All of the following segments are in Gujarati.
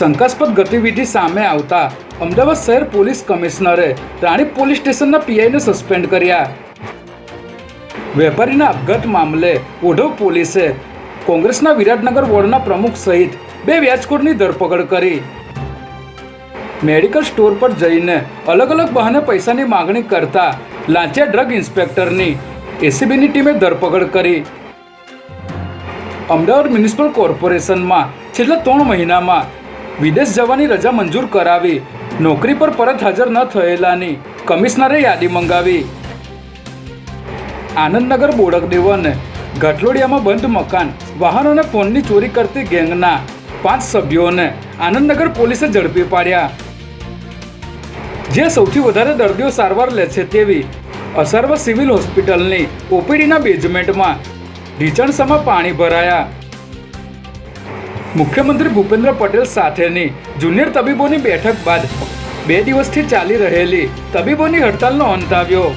શંકાસ્પદ ગતિવિધિ સામે આવતા અમદાવાદ શહેર પોલીસ કમિશનરે રાણીપ પોલીસ સ્ટેશનના પીઆઈને સસ્પેન્ડ કર્યા. વેપારીના આપઘાત મામલે ઓઢવ પોલીસે કોંગ્રેસના વિરાટનગર વોર્ડના પ્રમુખ સહિત 2 વ્યાજખોરની ધરપકડ કરી. મેડિકલ સ્ટોર પર જઈને અલગ અલગ બહાને પૈસાની માગણી કરતા લાંચિયા ડ્રગ ઇન્સ્પેક્ટરની એસીબીની ટીમે ધરપકડ કરી. અમદાવાદ મ્યુનિસિપલ કોર્પોરેશનમાં છેલ્લા 3 મહિનામાં વિદેશ જવાની રજા મંજૂર કરાવી નોકરી પર પરત હાજર ન થયેલાની કમિશનરે યાદી મંગાવી. આનંદનગર બોડકદેવન ઘાટલોડિયામાં બંધ મકાન વાહન અને ફોનની ચોરી કરતી ગેંગના 5 સભ્યોને આનંદનગર પોલીસે ઝડપી પાડ્યા. જે સૌથી વધારે દર્દીઓ સારવાર લે છે તેવી અસર્વ સિવિલ હોસ્પિટલની ઓપીડીના બેઝમેન્ટમાં ઢીચણસામાં પાણી ભરાયા. મુખ્યમંત્રી ભૂપેન્દ્ર પટેલ સાથેની જુનિયર તબીબોની બેઠક બાદ 2 દિવસથી ચાલી રહેલી તબીબોની હડતાલનો અંત આવ્યો.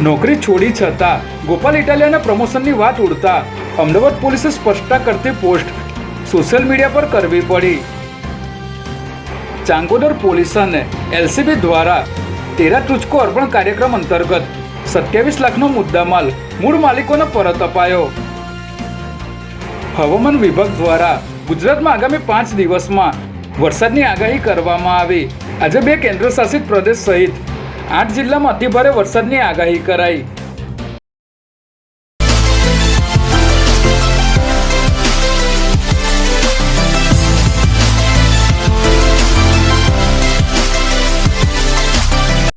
નોકરી છોડી છતાં ગોપાલ ઇટાલિયાના પ્રમોશનની વાત ઉડતા અમદાવાદ પોલીસે સ્પષ્ટતા કરતી પોસ્ટ સોશિયલ મીડિયા પર કરવી પડી. ચાંગોદર પોલીસ અને એલસીબી દ્વારા 13 તુજકો અર્પણ કાર્યક્રમ અંતર્ગત 27 લાખનો મુદ્દામાલ મૂળ માલિકોને પરત અપાયો. હવામાન વિભાગ દ્વારા ગુજરાતમાં આગામી 5 દિવસમાં વરસાદની આગાહી કરવામાં આવી. આજે 2 કેન્દ્રશાસિત પ્રદેશ સહિત 8 જિલ્લામાં અતિભારે વરસાદની આગાહી કરાઈ.